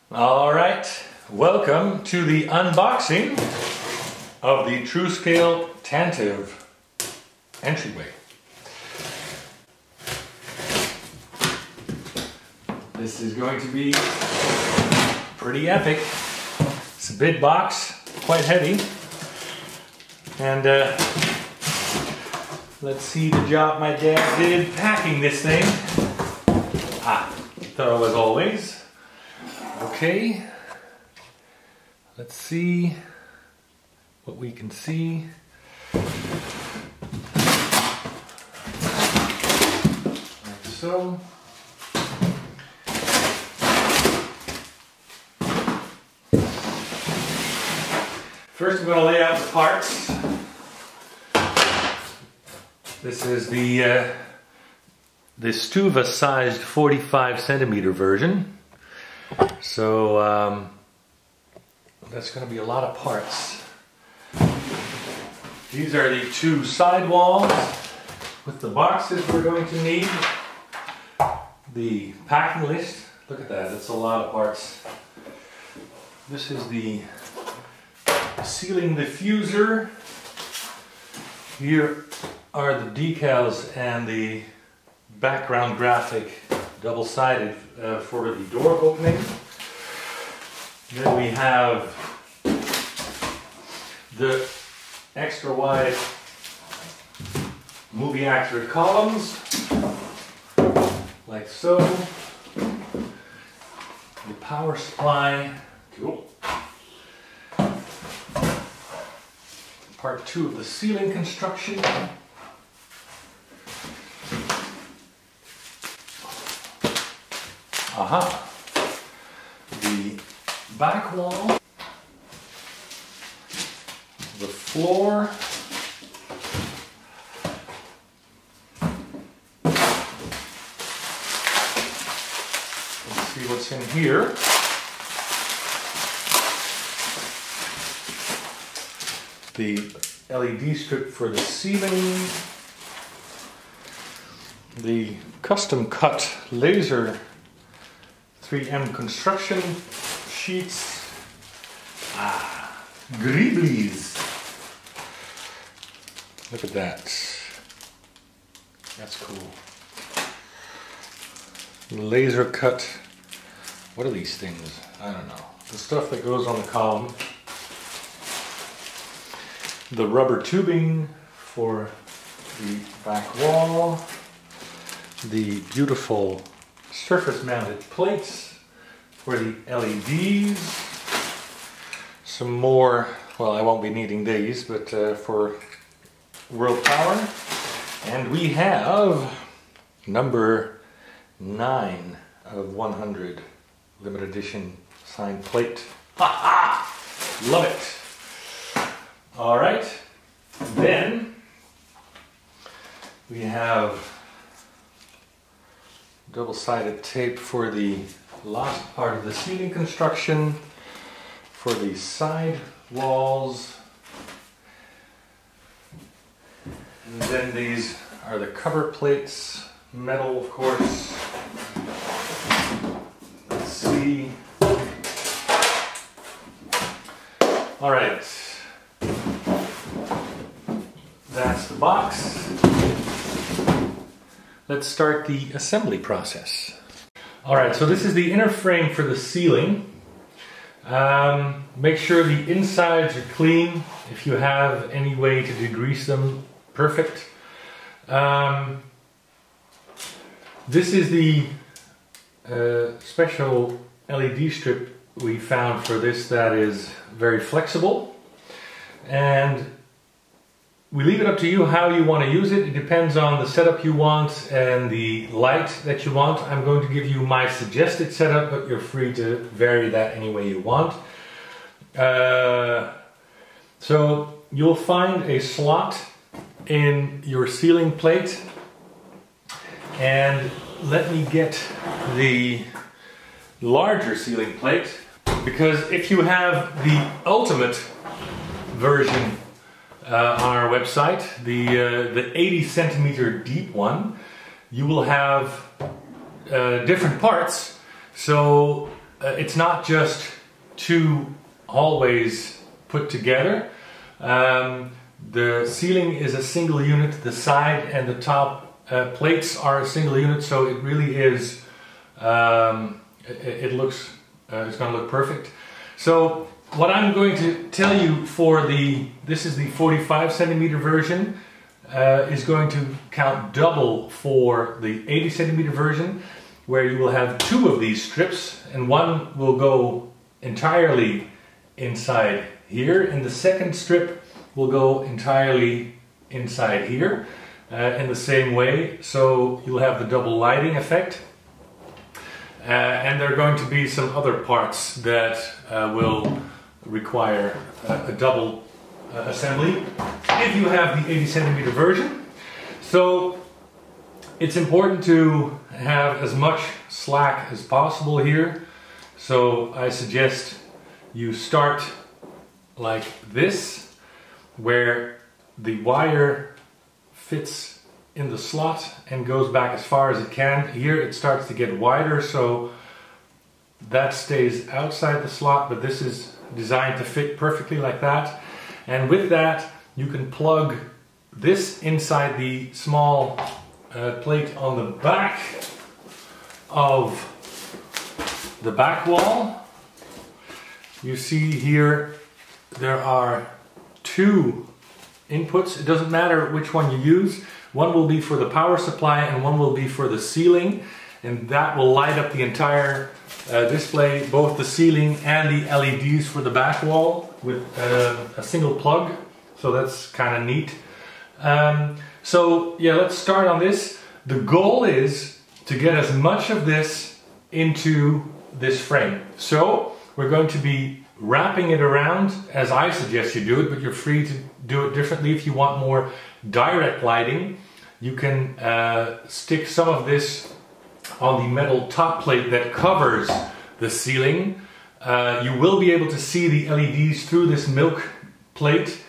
Alright, welcome to the unboxing of the Truscale Tantive entryway. This is going to be pretty epic. It's a big box, quite heavy. And let's see the job my dad did packing this thing. Thorough as always. Okay, let's see what we can see. Like so. First I'm going to lay out the parts. This is the Stuva sized 45 centimeter version. So that's going to be a lot of parts. These are the two side walls with the boxes we're going to need. The packing list, look at that, it's a lot of parts. This is the ceiling diffuser. Here are the decals and the background graphic, double-sided, for the door opening. Then we have the extra wide movie actor columns, like so. The power supply. Cool. Part 2 of the ceiling construction. Aha! The back wall, the floor, let's see what's in here. The LED strip for the ceiling, the custom cut laser 3M construction sheets, Griblies. Look at that. That's cool. Laser cut. What are these things? I don't know. The stuff that goes on the column. The rubber tubing for the back wall. The beautiful surface mounted plates for the LEDs. Some more, well, I won't be needing these, but for world power. And we have number 9 of 100 limited edition signed plate. Ha ha! Love it! Alright, then we have double-sided tape for the last part of the ceiling construction, for the side walls, and then these are the cover plates, metal of course. Let's see. Alright, that's the box. Let's start the assembly process. Alright, so this is the inner frame for the ceiling. Make sure the insides are clean. If you have any way to degrease them, perfect. This is the special LED strip we found for this that is very flexible. And we leave it up to you how you want to use it. It depends on the setup you want and the light that you want. I'm going to give you my suggested setup, but you're free to vary that any way you want. So you'll find a slot in your ceiling plate. And let me get the larger ceiling plate, because if you have the ultimate version on our website, the 80 centimeter deep one, you will have different parts. So it's not just two hallways put together. The ceiling is a single unit, the side and the top plates are a single unit, so it really is, it looks, it's going to look perfect. So what I'm going to tell you for this is the 45 centimeter version, is going to count double for the 80 centimeter version, where you will have two of these strips, and one will go entirely inside here, and the second strip will go entirely inside here in the same way, so you'll have the double lighting effect. And there are going to be some other parts that will require a double assembly if you have the 80 centimeter version. So it's important to have as much slack as possible here. So I suggest you start like this, where the wire fits in the slot and goes back as far as it can. Here it starts to get wider, so that stays outside the slot, but this is designed to fit perfectly like that. And with that, you can plug this inside the small plate on the back of the back wall. You see here there are two inputs. It doesn't matter which one you use. One will be for the power supply and one will be for the ceiling, and that will light up the entire display, both the ceiling and the LEDs for the back wall with a single plug. So that's kind of neat. So yeah, let's start on this. The goal is to get as much of this into this frame. So we're going to be wrapping it around as I suggest you do it, but you're free to do it differently. If you want more direct lighting, you can stick some of this on the metal top plate that covers the ceiling. You will be able to see the LEDs through this milk plate.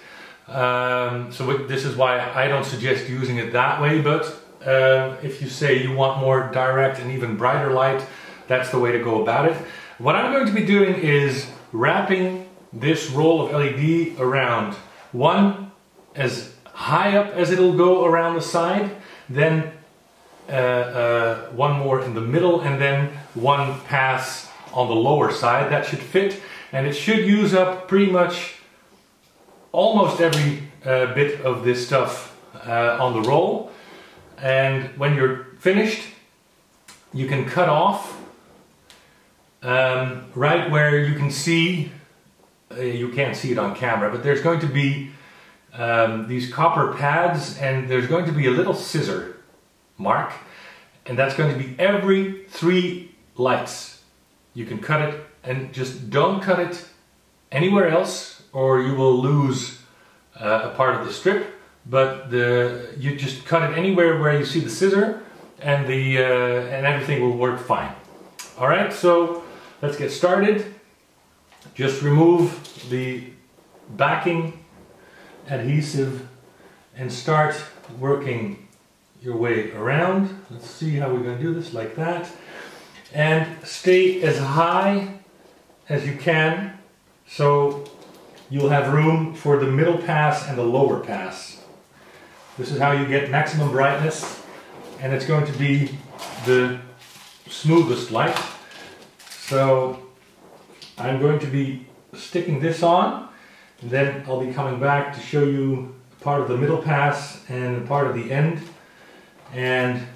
So this is why I don't suggest using it that way, but if you say you want more direct and even brighter light, that's the way to go about it. What I'm going to be doing is wrapping this roll of LED around, one as high up as it'll go around the side, then one more in the middle, and then one pass on the lower side. That should fit, and it should use up pretty much almost every bit of this stuff on the roll. And when you're finished, you can cut off right where you can see, you can't see it on camera, but there's going to be these copper pads, and there's going to be a little scissor mark, and that's going to be every 3 lights. You can cut it, and just don't cut it anywhere else or you will lose a part of the strip, but you just cut it anywhere where you see the scissor, and and everything will work fine. Alright, so let's get started. Just remove the backing adhesive and start working your way around. Let's see how we're going to do this, like that. And stay as high as you can, so you'll have room for the middle pass and the lower pass. This is how you get maximum brightness, and it's going to be the smoothest light. So I'm going to be sticking this on, and then I'll be coming back to show you part of the middle pass and part of the end, and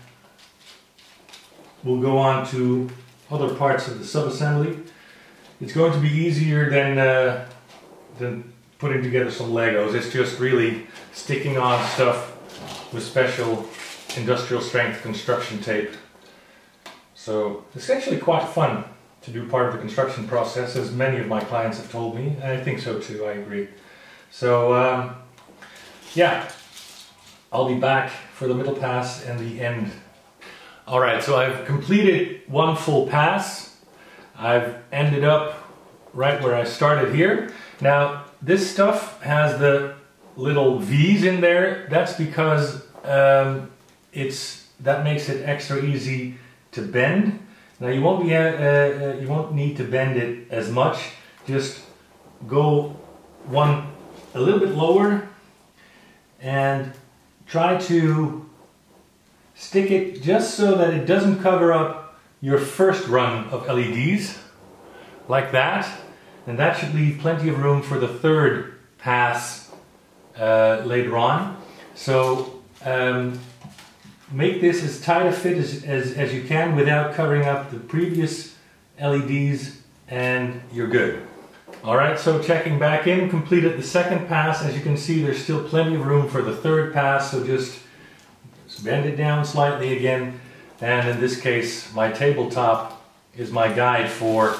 we'll go on to other parts of the sub-assembly. It's going to be easier than putting together some Legos. It's just really sticking on stuff with special industrial strength construction tape. So it's actually quite fun to do part of the construction process, as many of my clients have told me. I think so too, I agree. So yeah, I'll be back for the middle pass and the end. Alright, so I've completed one full pass. I've ended up right where I started here. Now, this stuff has the little V's in there. That's because that makes it extra easy to bend. Now you won't need to bend it as much. Just go one a little bit lower and try to stick it just so that it doesn't cover up your first run of LEDs, like that. And that should leave plenty of room for the third pass later on. So make this as tight a fit as you can without covering up the previous LEDs, and you're good. Alright, so checking back in, completed the second pass. As you can see, there's still plenty of room for the third pass, so just bend it down slightly again. And in this case, my tabletop is my guide for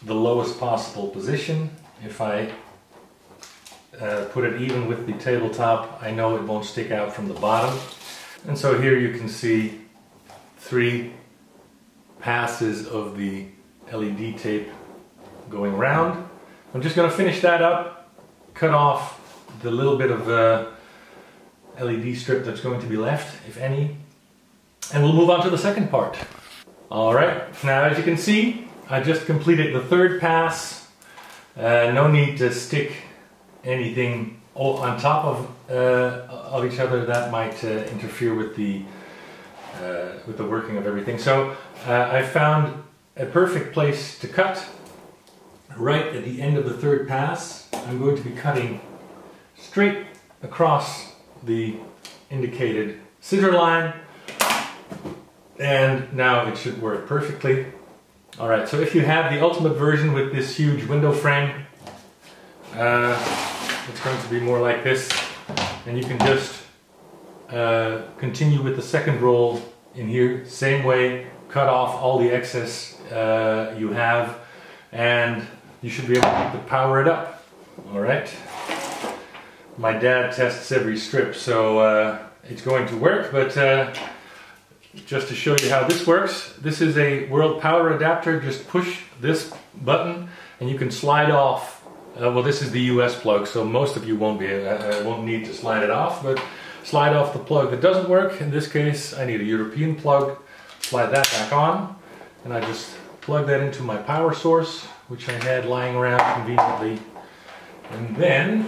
the lowest possible position. If I put it even with the tabletop, I know it won't stick out from the bottom. And so here you can see 3 passes of the LED tape going around. I'm just going to finish that up, cut off the little bit of LED strip that's going to be left, if any, and we'll move on to the second part. Alright, now as you can see, I just completed the third pass. No need to stick anything on top of each other that might interfere with the working of everything. So I found a perfect place to cut. Right at the end of the third pass, I'm going to be cutting straight across the indicated scissor line, and now it should work perfectly. Alright, so if you have the ultimate version with this huge window frame, it's going to be more like this, and you can just continue with the second roll in here, same way, cut off all the excess you have, and you should be able to power it up. Alright, my dad tests every strip, so it's going to work, but just to show you how this works, this is a world power adapter. Just push this button and you can slide off. Well, this is the US plug, so most of you won't need to slide it off, but slide off the plug that doesn't work. In this case, I need a European plug. Slide that back on, and I just plug that into my power source, which I had lying around conveniently. And then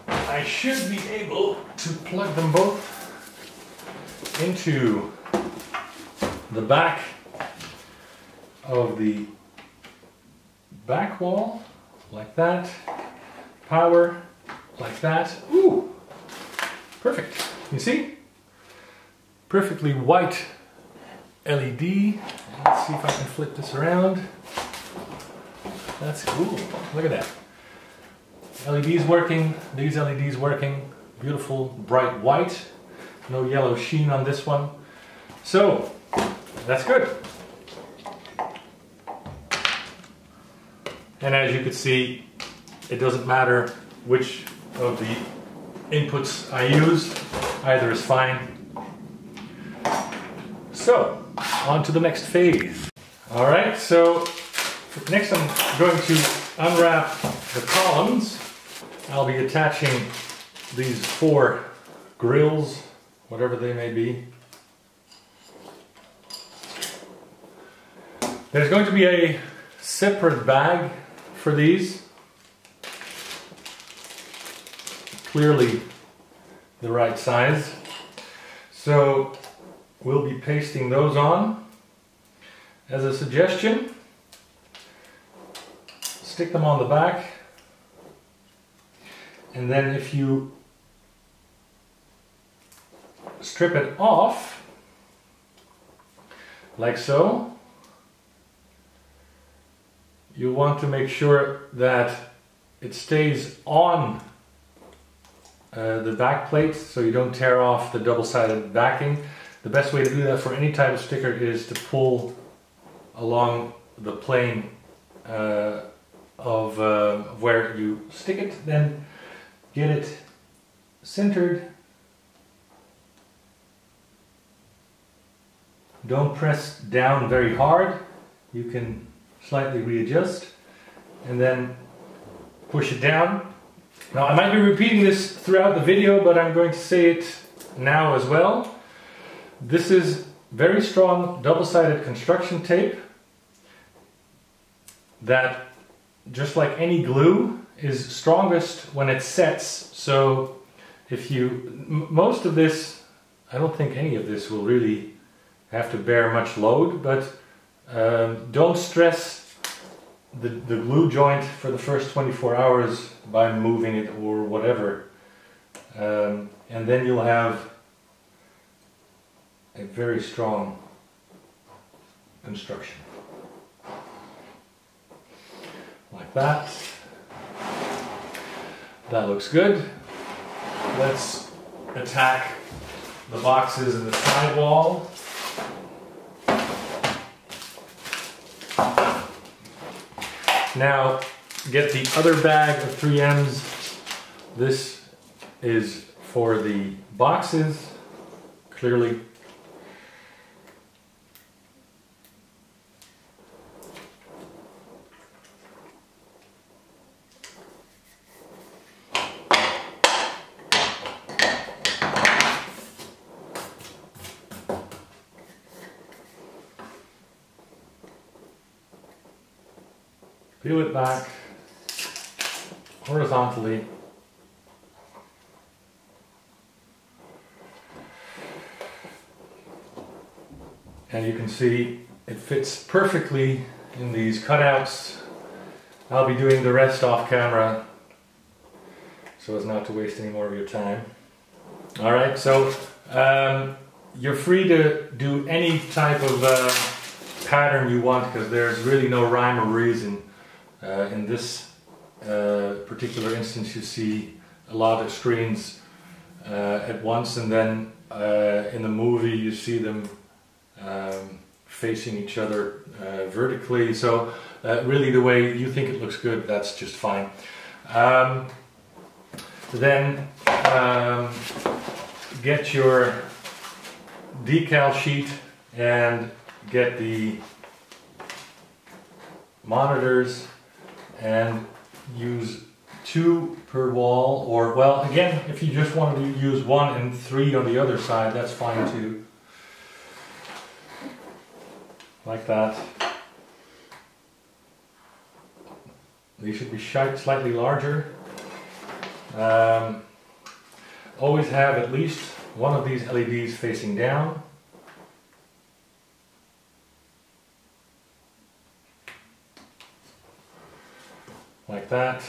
I should be able to plug them both into the back of the back wall, like that. Power, like that. Ooh, perfect. You see? Perfectly white LED. Let's see if I can flip this around. That's cool. Look at that. LEDs working, these LEDs working. Beautiful bright white. No yellow sheen on this one. So, that's good. And as you can see, it doesn't matter which of the inputs I use, either is fine. So, on to the next phase. Alright, so next I'm going to unwrap the columns. I'll be attaching these 4 grills, whatever they may be. There's going to be a separate bag for these. Clearly the right size. So we'll be pasting those on. As a suggestion, stick them on the back, and then if you strip it off, like so, you want to make sure that it stays on the back plate so you don't tear off the double-sided backing. The best way to do that for any type of sticker is to pull along the plane of where you stick it, then get it centered. Don't press down very hard. You can slightly readjust and then push it down. Now I might be repeating this throughout the video, but I'm going to say it now as well. This is very strong double-sided construction tape that, just like any glue, is strongest when it sets. So if most of this, I don't think any of this will really have to bear much load, but don't stress the glue joint for the first 24 hours by moving it or whatever. And then you'll have a very strong construction. Like that. That looks good. Let's attack the boxes in the sidewall. Now get the other bag of 3Ms. This is for the boxes, clearly. Peel it back horizontally. And you can see it fits perfectly in these cutouts. I'll be doing the rest off camera so as not to waste any more of your time. Alright, so you're free to do any type of pattern you want, because there's really no rhyme or reason. In this particular instance, you see a lot of screens at once, and then in the movie you see them facing each other vertically. So really the way you think it looks good, that's just fine. Then get your decal sheet and get the monitors and use 2 per wall, or, well, again, if you just want to use 1 and 3 on the other side, that's fine too. Like that. These should be slightly larger. Always have at least one of these LEDs facing down. Like that.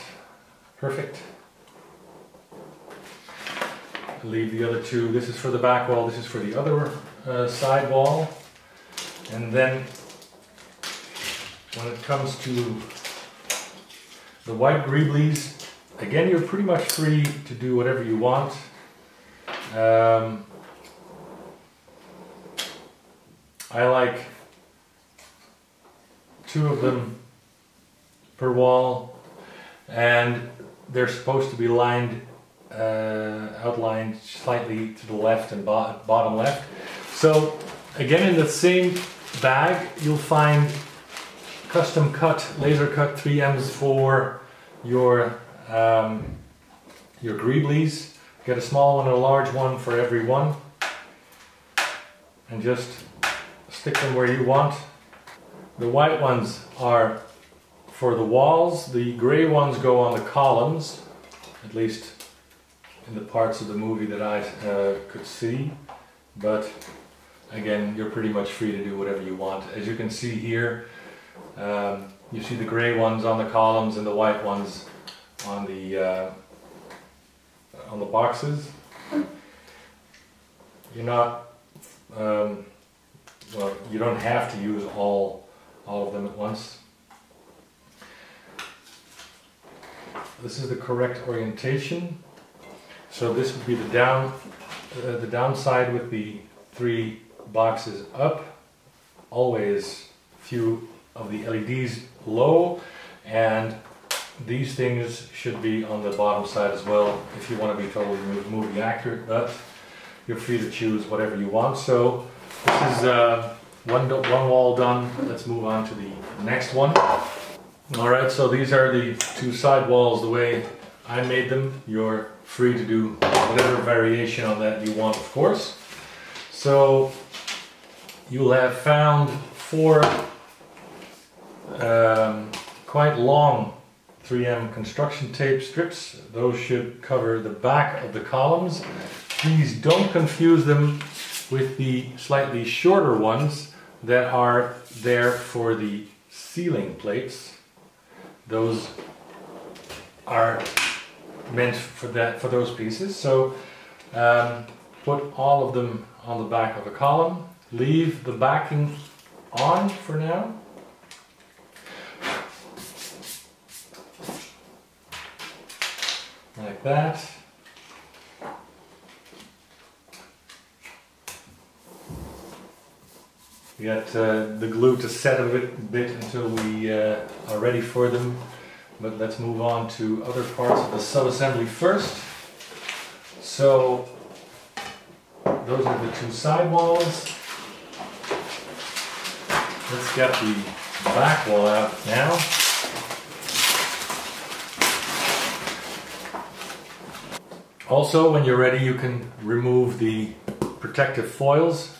Perfect. Leave the other 2. This is for the back wall, this is for the other side wall. And then when it comes to the white greeblies, again, you're pretty much free to do whatever you want. I like 2 of them per wall, and they're supposed to be lined, outlined slightly to the left and bottom left. So again, in the same bag, you'll find custom cut, laser cut 3Ms for your greeblies. Get a small one and a large one for every one, and just stick them where you want. The white ones are for the walls, the gray ones go on the columns, at least in the parts of the movie that I could see. But again, you're pretty much free to do whatever you want. As you can see here, you see the gray ones on the columns and the white ones on the boxes. You're not, well, you don't have to use all of them at once. This is the correct orientation. So this would be the downside with the 3 boxes up. Always few of the LEDs low, and these things should be on the bottom side as well if you want to be totally movie accurate, but you're free to choose whatever you want. So this is one wall done. Let's move on to the next one. Alright, so these are the 2 side walls the way I made them. You're free to do whatever variation on that you want, of course. So you'll have found 4 quite long 3M construction tape strips. Those should cover the back of the columns. Please don't confuse them with the slightly shorter ones that are there for the ceiling plates. Those are meant for those pieces. So put all of them on the back of a column. Leave the backing on for now. Like that. We got the glue to set a bit until we are ready for them. But let's move on to other parts of the sub-assembly first. So those are the 2 side walls. Let's get the back wall out now. Also, when you're ready, you can remove the protective foils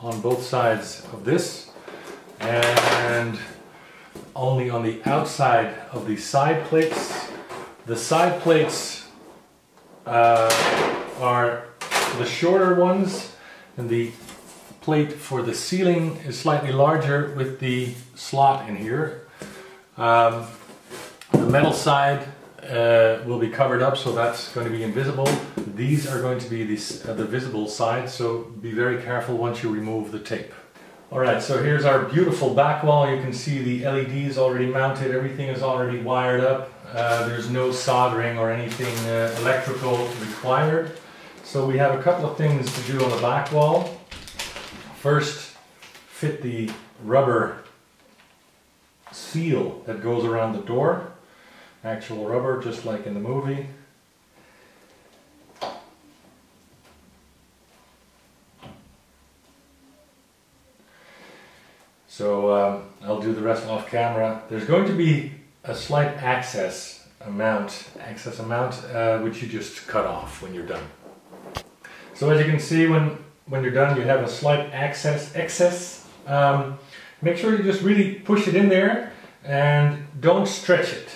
on both sides of this, and only on the outside of the side plates. The side plates are the shorter ones, and the plate for the ceiling is slightly larger with the slot in here. The metal side will be covered up, so that's going to be invisible. These are going to be the visible side, so be very careful once you remove the tape. Alright, so here's our beautiful back wall. You can see the LEDs already mounted, everything is already wired up. There's no soldering or anything electrical required. So we have a couple of things to do on the back wall. First, fit the rubber seal that goes around the door. Actual rubber, just like in the movie. So I'll do the rest off camera. There's going to be a slight access amount which you just cut off when you're done. So as you can see, when you're done, you have a slight excess. Make sure you just really push it in there and don't stretch it.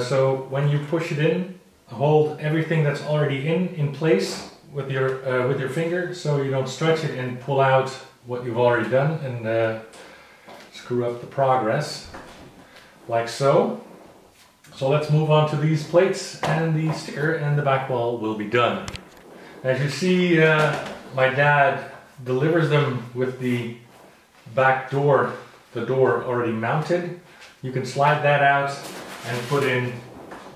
So when you push it in, hold everything that's already in place with your finger, so you don't stretch it and pull out what you've already done and screw up the progress, like so. So let's move on to these plates, and the sticker and the back wall will be done. As you see, my dad delivers them with the back door, the door already mounted. You can slide that out and put in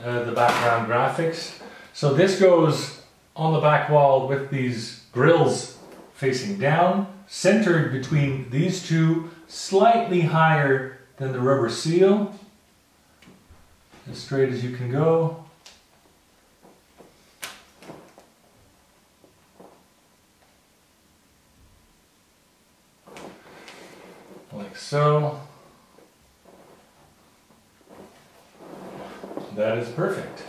the background graphics. So this goes on the back wall with these grills facing down, centered between these two, slightly higher than the rubber seal, as straight as you can go. Like so. That is perfect.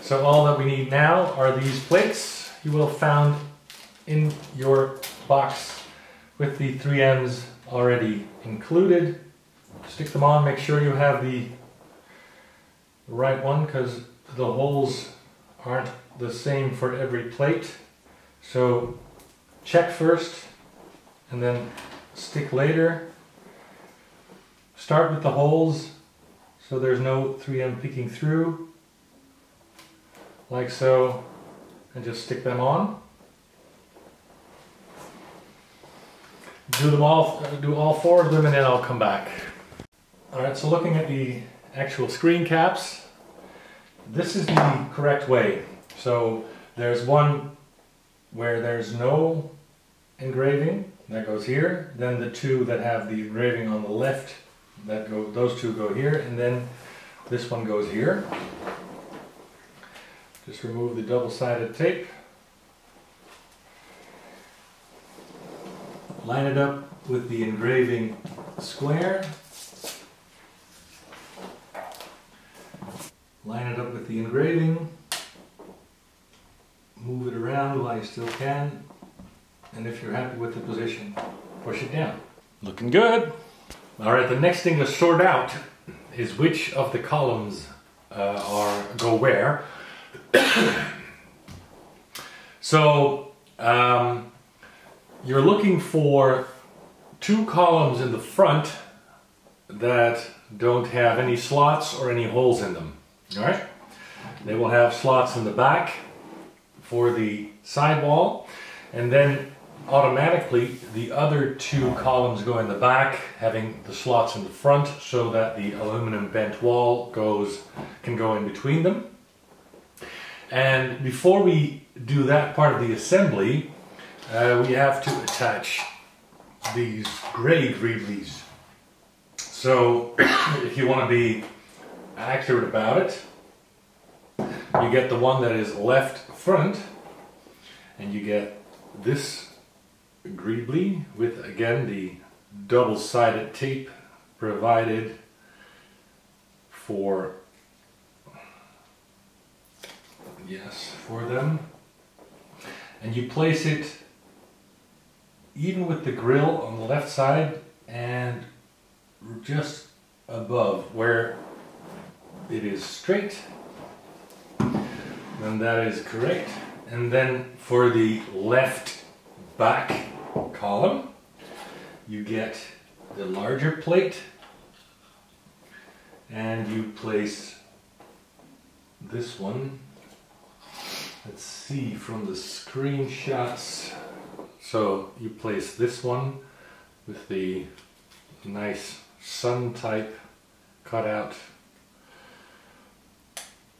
So all that we need now are these plates you will have found in your box with the 3Ms already included. Stick them on, make sure you have the right one, because the holes aren't the same for every plate. So check first and then stick later. Start with the holes so there's no 3M peeking through, like so, and just stick them on. Do all 4 of them, and then I'll come back. Alright, so looking at the actual screen caps, this is the correct way. So there's one where there's no engraving, that goes here. Then the 2 that have the engraving on the left, those 2 go here, and then this one goes here. Just remove the double-sided tape. Line it up with the engraving square. Line it up with the engraving. Move it around while you still can. And if you're happy with the position, push it down. Looking good. All right, the next thing to sort out is which of the columns go where. So you're looking for two columns in the front that don't have any slots or any holes in them. All right, they will have slots in the back for the sidewall, and then automatically the other two columns go in the back, having the slots in the front, so that the aluminum bent wall can go in between them. And before we do that part of the assembly, we have to attach these gray greeblies. So if you want to be accurate about it, you get the one that is left front, and you get this greebly with, again, the double-sided tape provided for them, and you place it even with the grill on the left side and just above where it is straight, and that is correct. And then for the left back column, you get the larger plate, and you place this one. Let's see from the screenshots. So you place this one with the nice sun type cutout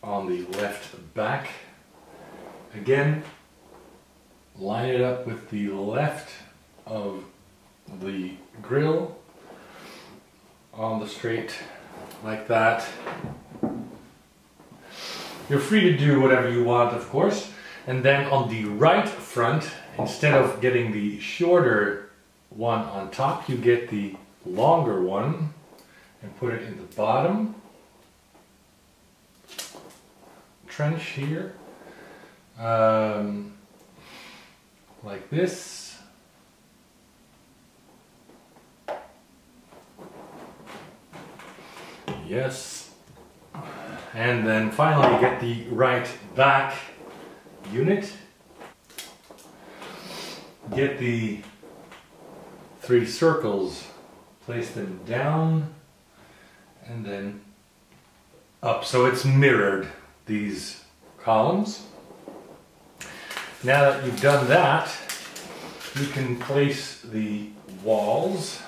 on the left back. Again, line it up with the left of the grill on the straight, like that. You're free to do whatever you want, of course. And then on the right front, instead of getting the shorter one on top, you get the longer one and put it in the bottom trench here, like this. Yes. And then finally get the right back unit. Get the three circles, place them down and then up, so it's mirrored, these columns. Now that you've done that, you can place the walls.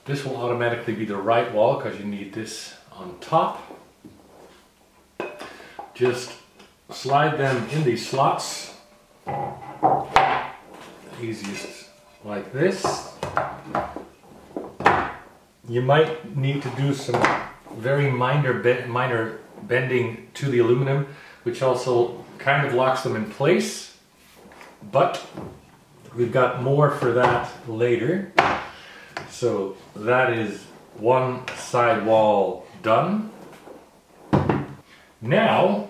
This will automatically be the right wall because you need this on top. Just slide them in these slots. Easiest like this. You might need to do some very minor bending to the aluminum, which also kind of locks them in place, but we've got more for that later. So that is one side wall done. Now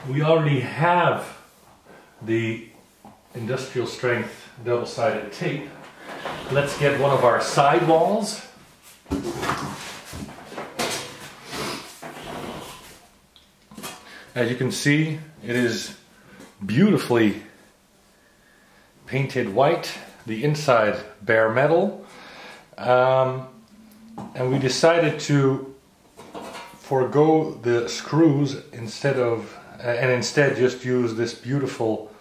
we already have the industrial strength double-sided tape. Let's get one of our side walls. As you can see, it is beautifully painted white, the inside bare metal, and we decided to forego the screws instead just use this beautiful,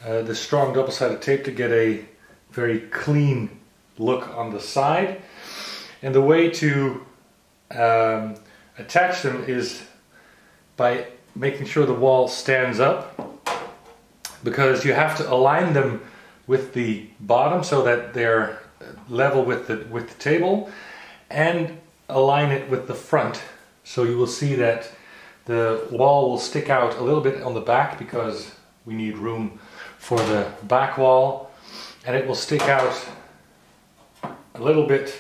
this strong double-sided tape to get a very clean look on the side. And the way to attach them is by making sure the wall stands up, because you have to align them with the bottom so that they're level with the table, and align it with the front. So you will see that the wall will stick out a little bit on the back because we need room for the back wall, and it will stick out a little bit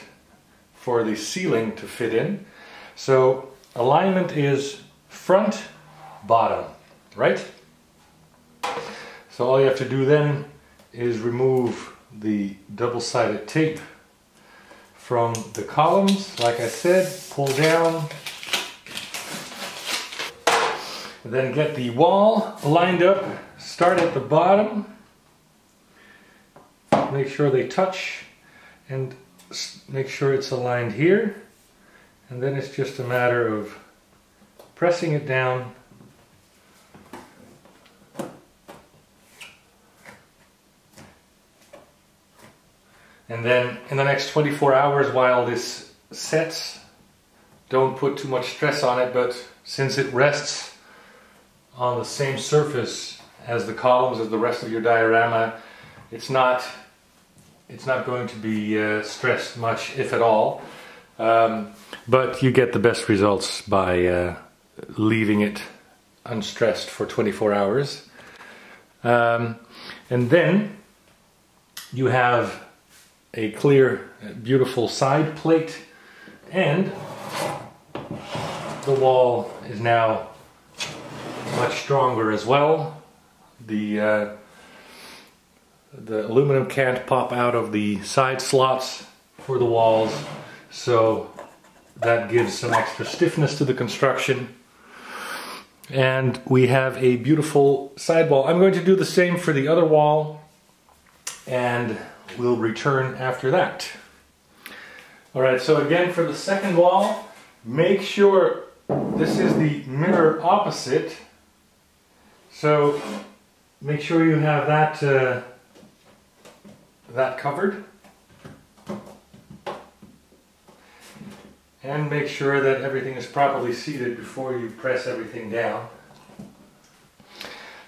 for the ceiling to fit in. So alignment is front, bottom, right? So all you have to do then is remove the double-sided tape from the columns. Like I said, pull down, and then get the wall lined up. Start at the bottom, make sure they touch, and make sure it's aligned here, and then it's just a matter of pressing it down and then in the next 24 hours while this sets, don't put too much stress on it, but since it rests on the same surface as the columns, as the rest of your diorama, it's not going to be stressed much, if at all. But you get the best results by leaving it unstressed for 24 hours. And then you have a clear, beautiful side plate, and the wall is now much stronger as well. The aluminum can't pop out of the side slots for the walls, so that gives some extra stiffness to the construction. And we have a beautiful side wall. I'm going to do the same for the other wall, and we'll return after that. Alright, so again for the second wall, make sure this is the mirror opposite. So make sure you have that that covered, and make sure that everything is properly seated before you press everything down.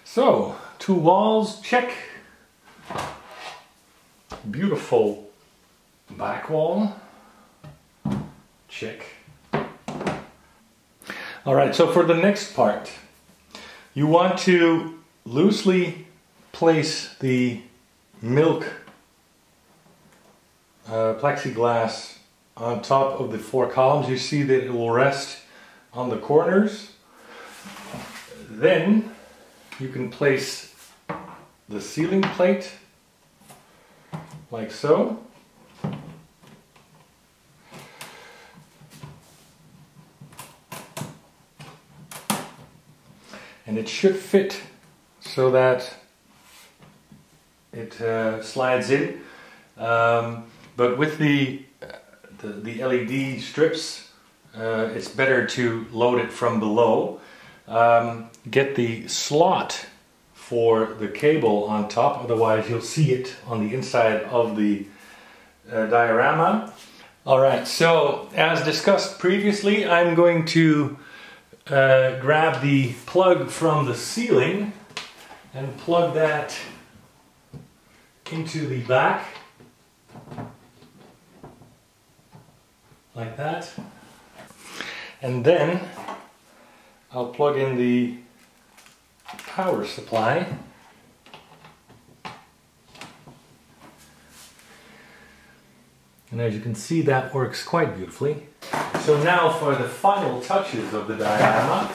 So, two walls, check. Beautiful back wall, check. Alright, so for the next part, you want to loosely place the milk plexiglass on top of the four columns. You see that it will rest on the corners. Then you can place the ceiling plate like so. And it should fit so that it slides in. But with the LED strips, it's better to load it from below. Get the slot for the cable on top, otherwise you'll see it on the inside of the diorama. Alright, so as discussed previously, I'm going to grab the plug from the ceiling and plug that into the back, like that. And then I'll plug in the power supply. And as you can see, that works quite beautifully. So now for the final touches of the diorama.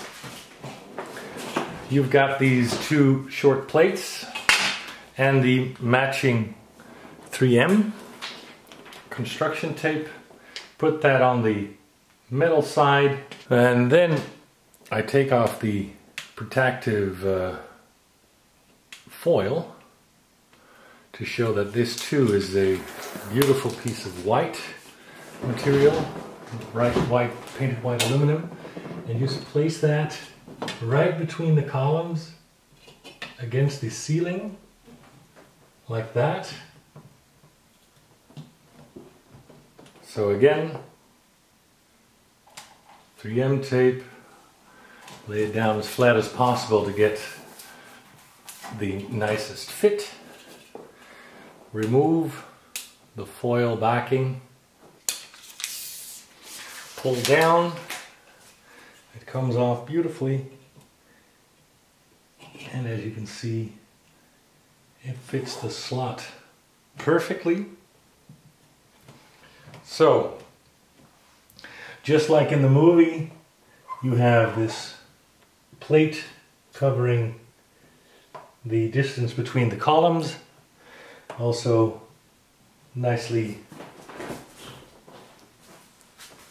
You've got these two short plates and the matching 3M construction tape. Put that on the metal side, and then I take off the protective foil to show that this too is a beautiful piece of white material, bright white, painted white aluminum, and just place that right between the columns against the ceiling, like that. So again, 3M tape, lay it down as flat as possible to get the nicest fit. Remove the foil backing, pull down, it comes off beautifully, and as you can see, it fits the slot perfectly. So, just like in the movie, you have this plate covering the distance between the columns. Also nicely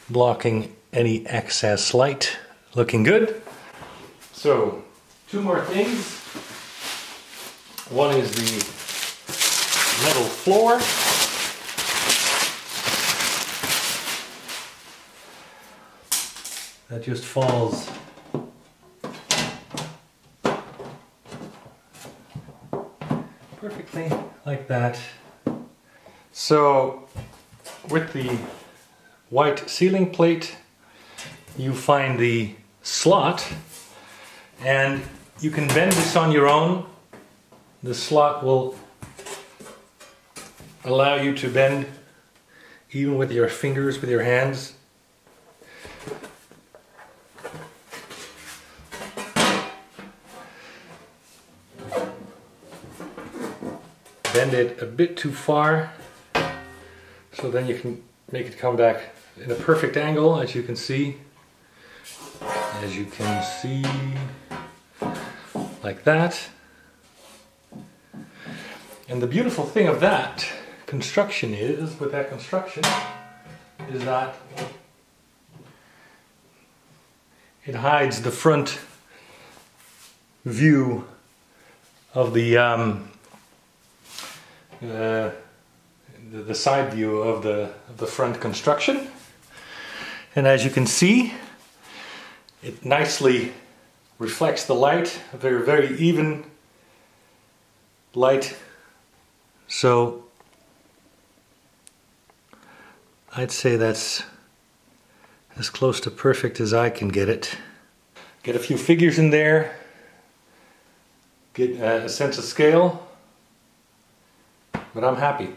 blocking any excess light. Looking good. So, two more things. One is the metal floor. That just falls perfectly like that. So with the white ceiling plate you find the slot, and you can bend this on your own. The slot will allow you to bend even with your fingers, with your hands. Bend it a bit too far, so then you can make it come back in a perfect angle, as you can see. As you can see, like that. And the beautiful thing of that construction is that it hides the front view of the side view of the front construction. And as you can see, it nicely reflects the light, a very, very even light. So I'd say that's as close to perfect as I can get it. Get a few figures in there, get a sense of scale, but I'm happy.